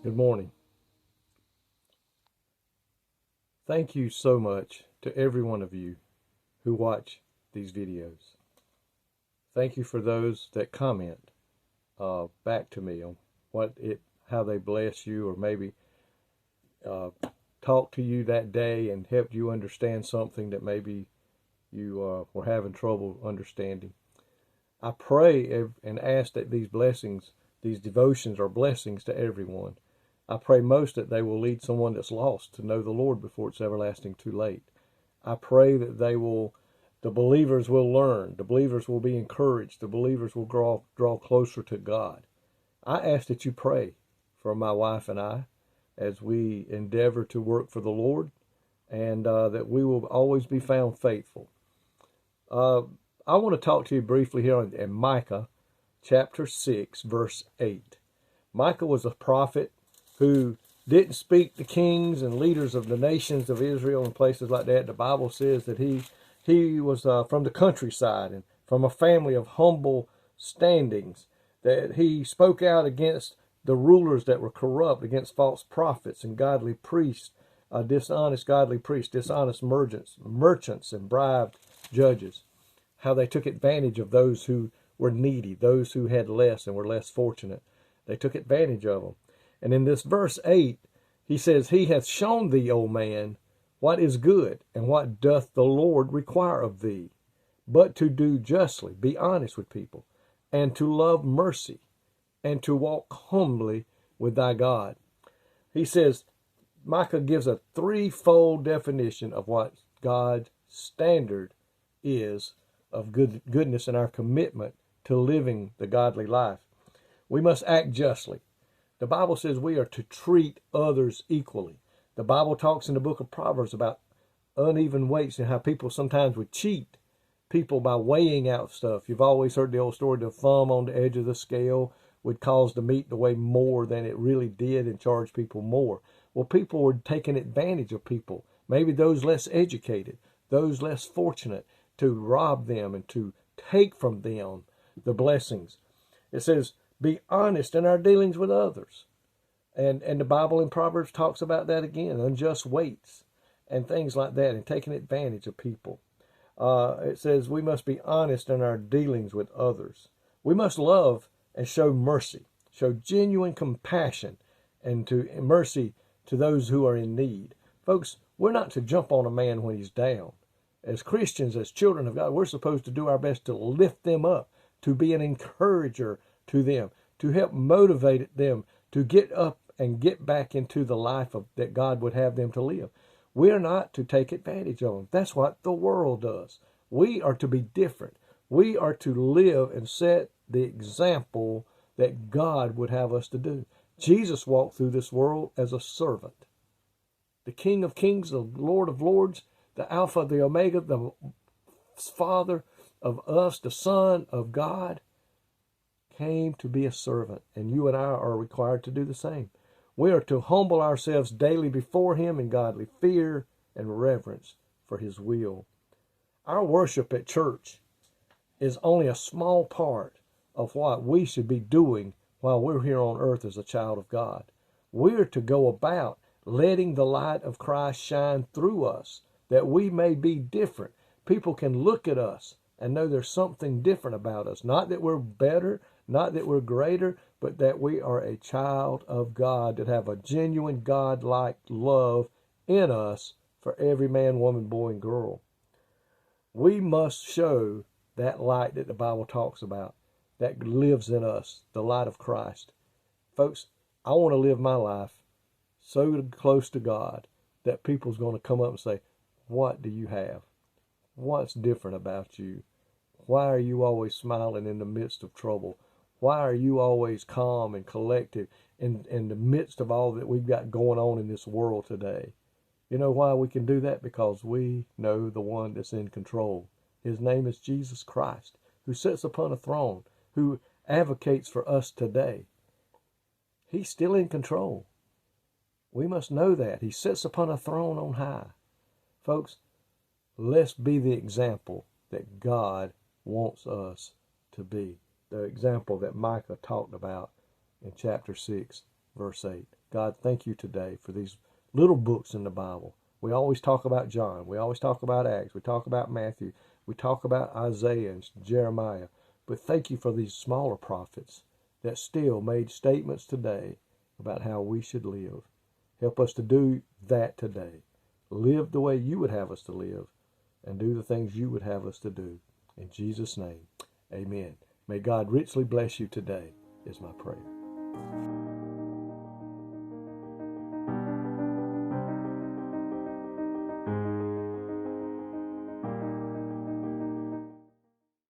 Good morning. Thank you so much to every one of you who watch these videos. Thank you for those that comment back to me on how they bless you, or maybe talk to you that day and help you understand something that maybe you were having trouble understanding. I pray and ask that these blessings, these devotions, are blessings to everyone. I pray most that they will lead someone that's lost to know the Lord before it's everlasting too late. I pray that the believers will learn, the believers will be encouraged, the believers will draw closer to God. I ask that you pray for my wife and I as we endeavor to work for the Lord, and that we will always be found faithful. I want to talk to you briefly here in Micah chapter 6, verse 8. Micah was a prophet who didn't speak to kings and leaders of the nations of Israel and places like that. The Bible says that he was from the countryside and from a family of humble standings, that he spoke out against the rulers that were corrupt, against false prophets and godly priests, dishonest godly priests, dishonest merchants and bribed judges, how they took advantage of those who were needy, those who had less and were less fortunate. They took advantage of them. And in this verse 8, he says, "He hath shown thee, O man, what is good, and what doth the Lord require of thee, but to do justly," be honest with people, "and to love mercy, and to walk humbly with thy God." He says, Micah gives a threefold definition of what God's standard is of goodness and our commitment to living the godly life. We must act justly. The Bible says we are to treat others equally. The Bible talks in the book of Proverbs about uneven weights and how people sometimes would cheat people by weighing out stuff. You've always heard the old story, the thumb on the edge of the scale would cause the meat to weigh more than it really did and charge people more. Well, people were taking advantage of people, maybe those less educated, those less fortunate, to rob them and to take from them the blessings. It says, be honest in our dealings with others. And the Bible in Proverbs talks about that again, unjust weights and things like that, and taking advantage of people. It says we must be honest in our dealings with others. We must love and show mercy, show genuine compassion and mercy to those who are in need. Folks, we're not to jump on a man when he's down. As Christians, as children of God, we're supposed to do our best to lift them up, to be an encourager to them, to help motivate them to get up and get back into the life that God would have them to live. We are not to take advantage of them. That's what the world does. We are to be different. We are to live and set the example that God would have us to do. Jesus walked through this world as a servant. The King of Kings, the Lord of Lords, the Alpha, the Omega, the Father of us, the Son of God, came to be a servant, and you and I are required to do the same. We are to humble ourselves daily before Him in godly fear and reverence for His will. Our worship at church is only a small part of what we should be doing while we're here on earth as a child of God. We're to go about letting the light of Christ shine through us, that we may be different. People can look at us and know there's something different about us. Not that we're better, not that we're greater, but that we are a child of God, that have a genuine God-like love in us for every man, woman, boy, and girl. We must show that light that the Bible talks about, that lives in us, the light of Christ. Folks, I want to live my life so close to God that people's going to come up and say, what do you have? What's different about you? Why are you always smiling in the midst of trouble? Why are you always calm and collected in the midst of all that we've got going on in this world today? You know why we can do that? Because we know the one that's in control. His name is Jesus Christ, who sits upon a throne, who advocates for us today. He's still in control. We must know that. He sits upon a throne on high. Folks, let's be the example that God wants us to be. The example that Micah talked about in chapter 6 verse 8. God, thank you today for these little books in the Bible. We always talk about John. We always talk about Acts. We talk about Matthew. We talk about Isaiah and Jeremiah. But thank you for these smaller prophets that still made statements today about how we should live. Help us to do that today. Live the way you would have us to live and do the things you would have us to do. In Jesus' name, amen. May God richly bless you today is my prayer.